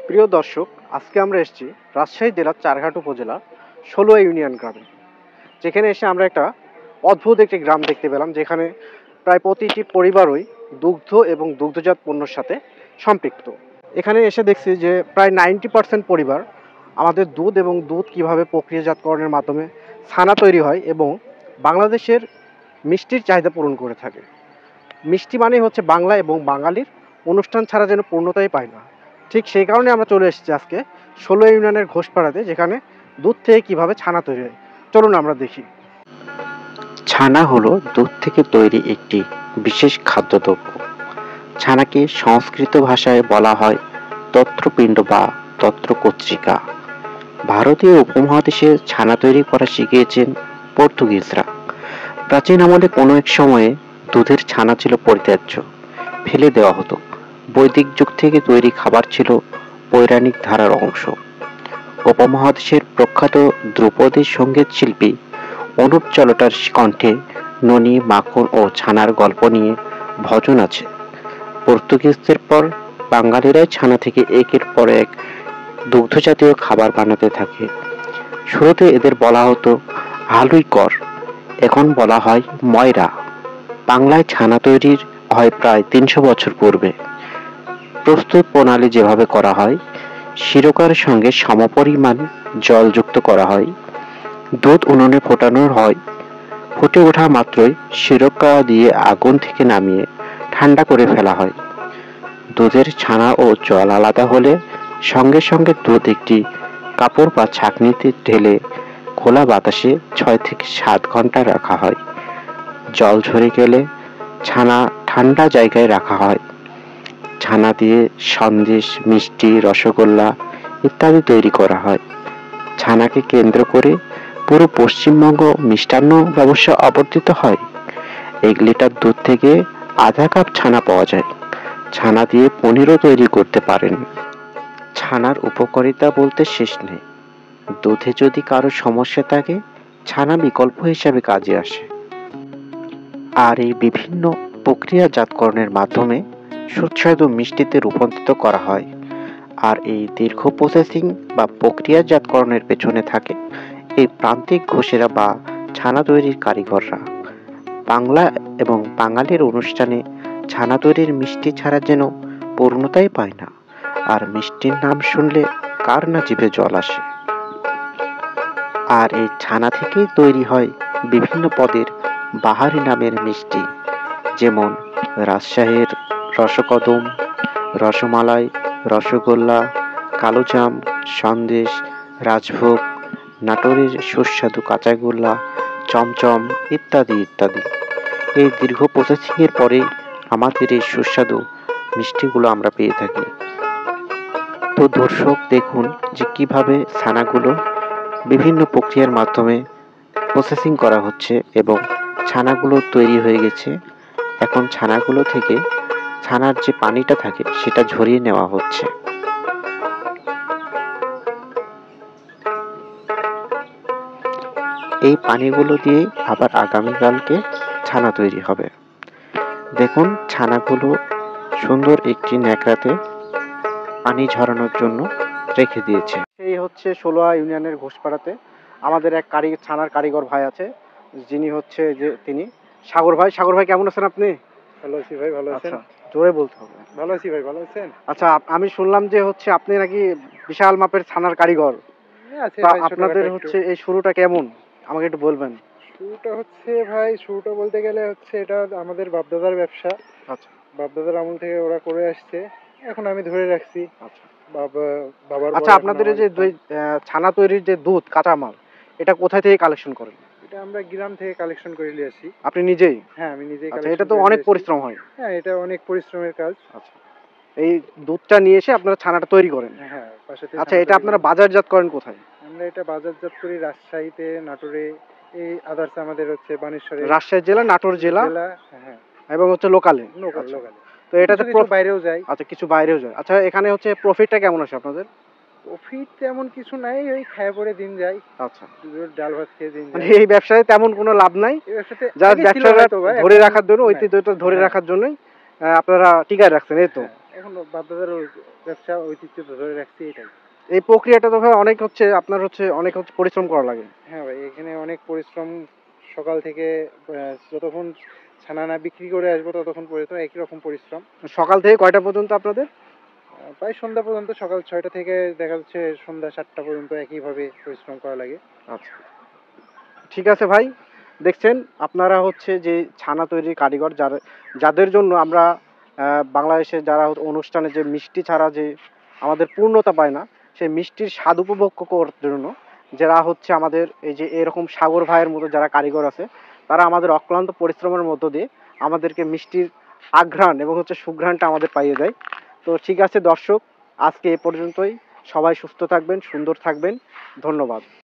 প্রিয় দর্শক, আজকে আমরা এসেছি রাজশাহী জেলার চারঘাট উপজেলার ১৬ ইউনিয়ন গ্রামে। যেখানে এসে আমরা একটা অদ্ভুত একটি গ্রাম দেখতে পেলাম, যেখানে প্রায় প্রতিটি পরিবারই দুগ্ধ এবং দুগ্ধজাত পণ্যের সাথে সম্পৃক্ত। এখানে এসে দেখছি যে প্রায় 90% পরিবার আমাদের দুধ এবং দুধ কীভাবে প্রক্রিয়াজাতকরণের মাধ্যমে ছানা তৈরি হয় এবং বাংলাদেশের মিষ্টির চাহিদা পূরণ করে থাকে। মিষ্টি মানেই হচ্ছে বাংলা এবং বাঙালির অনুষ্ঠান ছাড়া যেন পূর্ণতাই পায় না। ঠিক সেই কারণে আমরা চলে এসেছি আজকে ১৬ ইউনিয়নের ঘোষপাড়াতে, যেখানে দুধ থেকে কীভাবে ছানা তৈরি হয়। চলুন আমরা দেখি। ছানা হলো দুধ থেকে তৈরি একটি বিশেষ খাদ্যদ্রব্য। ছানাকে সংস্কৃত ভাষায় বলা হয় তন্ত্রপিণ্ড বা তন্ত্রকর্তিকা। ভারতীয় উপমহাদেশে ছানা তৈরি করা শিখিয়েছেন পর্তুগিজরা। প্রাচীন আমলে কোনো এক সময়ে দুধের ছানা ছিল পরিত্যাজ্য, ফেলে দেওয়া হতো। বৈদিক যুগ থেকে তৈরি খাবার ছিল পৌরাণিক ধারার অংশ। উপমহাদেশের প্রখ্যাত ধ্রুপদী সঙ্গীত শিল্পী অনুপ চলোটার কণ্ঠে ননি, মাখন ও ছানার গল্প নিয়ে ভজন আছে। পর্তুগিজদের পর বাঙালিরাই ছানা থেকে একের পর এক দুগ্ধজাতীয় খাবার বানাতে থাকে। শুরুতে এদের বলা হতো হালুই কর, এখন বলা হয় ময়রা। বাংলায় ছানা তৈরির হয় প্রায় ৩০০ বছর পূর্বে। প্রস্তুত প্রণালী যেভাবে করা হয়, শিরকার সঙ্গে সমপরিমাণ জল যুক্ত করা হয়, দুধ উনুনে ফোটানো হয়, ফুটে ওঠা মাত্রই শিরকা দিয়ে আগুন থেকে নামিয়ে ঠান্ডা করে ফেলা হয়। দুধের ছানা ও জল আলাদা হলে সঙ্গে সঙ্গে দুধ একটি কাপড় বা ছাঁকনিতে ঢেলে খোলা বাতাসে ৬ থেকে ৭ ঘন্টা রাখা হয়। জল ঝরে গেলে ছানা ঠান্ডা জায়গায় রাখা হয়। ছানা দিয়ে সন্দেশ, মিষ্টি, রসগোল্লা ইত্যাদি তৈরি করা হয়। ছানাকে কেন্দ্র করে পুরো পশ্চিমবঙ্গ মিষ্টান্ন ব্যবসা আবর্তিত হয়। ১ লিটার দুধ থেকে আধা কাপ ছানা পাওয়া যায়। ছানা দিয়ে পনিরও তৈরি করতে পারেন। ছানার উপকারিতা বলতে শেষ নেই। দুধে যদি কারো সমস্যা থাকে, ছানা বিকল্প হিসাবে কাজে আসে। আর এই বিভিন্ন প্রক্রিয়াজাতকরণের মাধ্যমে সুস্বাদু মিষ্টিতে রূপান্তরিত করা হয়। আর এই দীর্ঘ প্রসেসিং বা প্রক্রিয়াজাতকরণের পেছনে থাকে এই প্রান্তিক ঘোষেরা বা ছানা তৈরির কারিগররা। বাংলা এবং বাঙালির অনুষ্ঠানে ছানা তৈরির মিষ্টি ছাড়া যেন পূর্ণতাই পায় না। আর মিষ্টির নাম শুনলে কার না জিভে জল আসে। আর এই ছানা থেকেই তৈরি হয় বিভিন্ন পদের বাহারি নামের মিষ্টি, যেমন রাজশাহীর রসকদম, রসমালাই, রসগোল্লা, কালোজাম, সন্দেশ, রাজভোগ, নাটোরের সুস্বাদু কাঁচাগোল্লা, চমচম ইত্যাদি ইত্যাদি। এই দীর্ঘ প্রসেসিংয়ের পরে আমাদের এই সুস্বাদু মিষ্টিগুলো আমরা পেয়ে থাকি। তো দর্শক, দেখুন যে কিভাবে ছানাগুলো বিভিন্ন প্রক্রিয়ার মাধ্যমে প্রসেসিং করা হচ্ছে এবং ছানাগুলো তৈরি হয়ে গেছে। এখন ছানাগুলো থেকে ছানার যে পানিটা থাকে সেটা ঝরিয়ে নেওয়া হচ্ছে। এই পানিগুলো দিয়ে আবার আগামীকালকে ছানা তৈরি হবে। দেখুন, ছানাগুলো সুন্দর একটি ন্যাকড়াতে পানি ঝরানোর জন্য রেখে দিয়েছে। এই হচ্ছে ১৬ ইউনিয়নের ঘোষপাড়াতে আমাদের এক ছানার কারিগর ভাই আছে, যিনি হচ্ছে যে তিনি সাগর ভাই। সাগর ভাই, কেমন আছেন আপনি? ভালো আছি ভাই, ভালো আছেন? জোরে বলতে হবে। ভালো আছি ভাই, ভালো আছেন? আচ্ছা, আমি শুনলাম যে হচ্ছে আপনি নাকি বিশাল মাপের ছানার কারিগর। আপনাদের হচ্ছে এই শুরুটা কেমন, আমাকে একটু বলবেন? শুরুটা হচ্ছে ভাই, শুরুটা বলতে গেলে হচ্ছে এটা আমাদের বাপদাদার ব্যবসা। আচ্ছা, বাপদাদার আমল থেকে ওরা করে আসছে, এখন আমি ধরে রাখছি। আচ্ছা বাবার। আচ্ছা, আপনাদের এই যে ছানা তৈরির যে দুধ কাঁচামাল, এটা কোথায় থেকে কালেকশন করেন? এটা আমরা গ্রাম থেকে কালেকশন করে নিয়ে আসি। আপনি নিজেই? হ্যাঁ, আমি নিজেই। আচ্ছা, এটা তো অনেক পরিশ্রম হয়। হ্যাঁ, এটা অনেক পরিশ্রমের কাজ। আচ্ছা, এই দুধটা নিয়ে এসে আপনারা ছানাটা তৈরি করেন? হ্যাঁ, পাশে। আচ্ছা, এটা আপনারা বাজারজাত করেন কোথায়? আমরা এটা বাজারজাত করি রাজশাহীতে, নাটোরে, এই আদার্স আমাদের হচ্ছে বানেশ্বরে। রাজশাহী জেলা, নাটোর জেলা, হ্যাঁ, এবং হচ্ছে লোকালে। তো এটাতে বাইরেও যায়। আচ্ছা, কিছু বাইরেও যায়। আচ্ছা, এখানে হচ্ছে প্রফিটটা কেমন আসে আপনাদের? প্রফিট তেমন কিছু নাই, ওই খায় পরে দিন যায়। আচ্ছা, ডাল ভাত খেয়ে দিন যায়। এই ব্যবসায় তেমন কোনো লাভ নাই। এই ব্যবসাতে যা ব্যবসাটা ধরে রাখার জন্য, ঐতিহ্যটা ধরে রাখার জন্যই আপনারা টিকায় রাখছেন, এই তো? এখন বাপদাদার ব্যবসা ঐতিহ্য ধরে রাখছি এটাই। এই প্রক্রিয়াটা তো ভাই অনেক হচ্ছে, আপনার হচ্ছে অনেক হচ্ছে পরিশ্রম করা লাগে। হ্যাঁ ভাই, এখানে অনেক পরিশ্রম। সকাল থেকে যতক্ষণ ছানা না বিক্রি করে আসবো ততক্ষণ পর্যন্ত একই রকম পরিশ্রম। সকাল থেকে কয়টা পর্যন্ত আপনাদের? প্রায় সন্ধ্যা পর্যন্ত, সকাল 6টা থেকে দেখা যাচ্ছে সন্ধ্যা 7টা পর্যন্ত একইভাবে পরিশ্রম করা লাগে। আচ্ছা, ঠিক আছে ভাই। দেখছেন আপনারা হচ্ছে যে ছানা তৈরির কারিগর, যাদের জন্য আমরা বাংলাদেশে যারা অনুষ্ঠানে যে মিষ্টি ছাড়া যে আমাদের পূর্ণতা পায় না, সেই মিষ্টির স্বাদ উপভোগ করার জন্য যারা হচ্ছে আমাদের এই যে এরকম সাগর ভাইয়ের মতো যারা কারিগর আছে, তারা আমাদের অক্লান্ত পরিশ্রমের মধ্য দিয়ে আমাদেরকে মিষ্টির আঘ্রাণ এবং হচ্ছে সুঘ্রাণটা আমাদের পাইয়ে দেয়। তো ঠিক আছে দর্শক, আজকে এ পর্যন্তই। সবাই সুস্থ থাকবেন, সুন্দর থাকবেন। ধন্যবাদ।